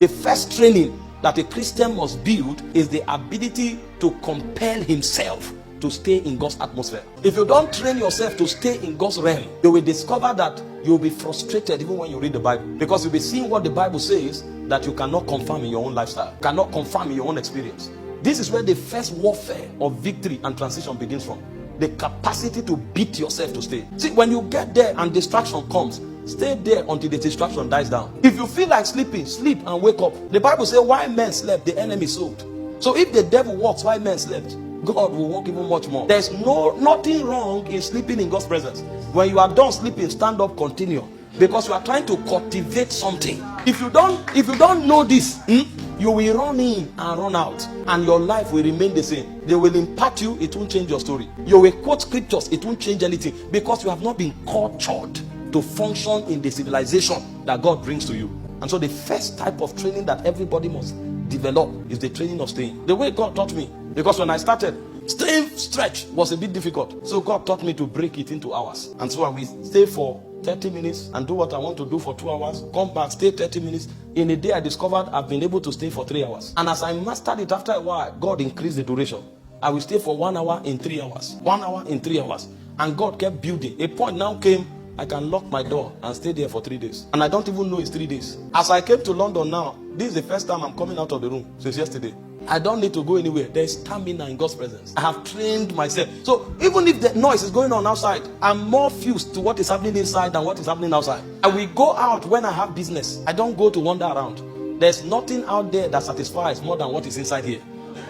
The first training that a Christian must build is the ability to compel himself to stay in God's atmosphere. If you don't train yourself to stay in God's realm, you will discover that you'll be frustrated even when you read the Bible, because you'll be seeing what the Bible says that you cannot confirm in your own lifestyle, cannot confirm in your own experience. This is where the first warfare of victory and transition begins from. The capacity to beat yourself to stay. See, when you get there and distraction comes, stay there until the distraction dies down. If you feel like sleeping, sleep and wake up. The Bible says, while men slept, the enemy sowed. So if the devil walks while men slept, God will walk even much more. There's nothing wrong in sleeping in God's presence. When you are done sleeping, stand up, continue, because you are trying to cultivate something. If you don't know this, you will run in and run out, and your life will remain the same. They will impart you, it won't change your story. You will quote scriptures, it won't change anything, because you have not been cultured to function in the civilization that God brings to you. And so the first type of training that everybody must develop is the training of staying. The way God taught me, because when I started, staying stretch was a bit difficult. So God taught me to break it into hours. And so I will stay for 30 minutes and do what I want to do for 2 hours, come back, stay 30 minutes. In a day, I discovered I've been able to stay for 3 hours. And as I mastered it, after a while, God increased the duration. I will stay for 1 hour in 3 hours, 1 hour in 3 hours. And God kept building. A point now came, I can lock my door and stay there for 3 days. And I don't even know it's 3 days. As I came to London now, this is the first time I'm coming out of the room since yesterday. I don't need to go anywhere. There's stamina in God's presence. I have trained myself. So even if the noise is going on outside, I'm more fused to what is happening inside than what is happening outside. I will go out when I have business. I don't go to wander around. There's nothing out there that satisfies more than what is inside here.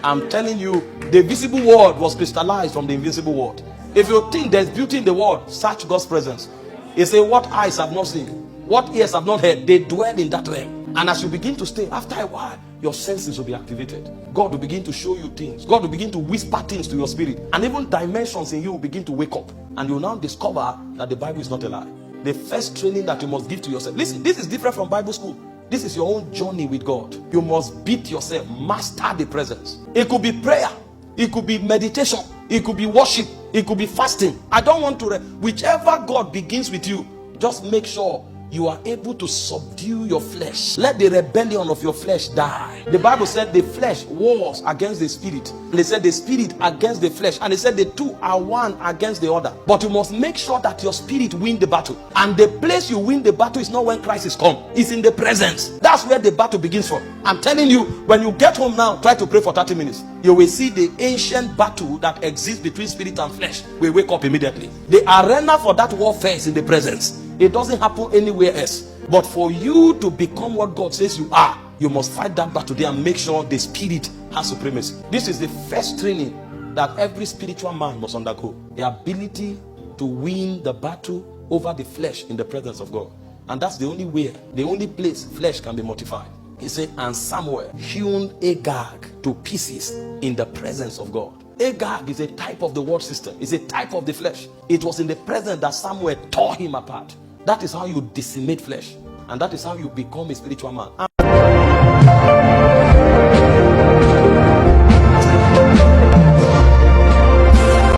I'm telling you, the visible world was crystallized from the invisible world. If you think there's beauty in the world, search God's presence. He said, what eyes have not seen, what ears have not heard, they dwell in that realm. And as you begin to stay, after a while, your senses will be activated. God will begin to show you things. God will begin to whisper things to your spirit. And even dimensions in you will begin to wake up. And you will now discover that the Bible is not a lie. The first training that you must give to yourself. Listen, this is different from Bible school. This is your own journey with God. You must beat yourself. Master the presence. It could be prayer. It could be meditation. It could be worship. It could be fasting. I don't want to... Whichever God begins with you, just make sure you are able to subdue your flesh. Let the rebellion of your flesh die. The Bible said the flesh wars against the spirit. And they said the spirit against the flesh. And they said the two are one against the other. But you must make sure that your spirit win the battle. And the place you win the battle is not when Christ is come. It's in the presence. That's where the battle begins from. I'm telling you, when you get home now, try to pray for 30 minutes. You will see the ancient battle that exists between spirit and flesh will wake up immediately. The arena for that warfare is in the presence. It doesn't happen anywhere else. But for you to become what God says you are, you must fight that battle there and make sure the spirit has supremacy. This is the first training that every spiritual man must undergo. The ability to win the battle over the flesh in the presence of God. And that's the only way, the only place flesh can be mortified. He said, and Samuel hewn Agag to pieces in the presence of God. Agag is a type of the world system. It's a type of the flesh. It was in the presence that Samuel tore him apart. That is how you decimate flesh. And that is how you become a spiritual man.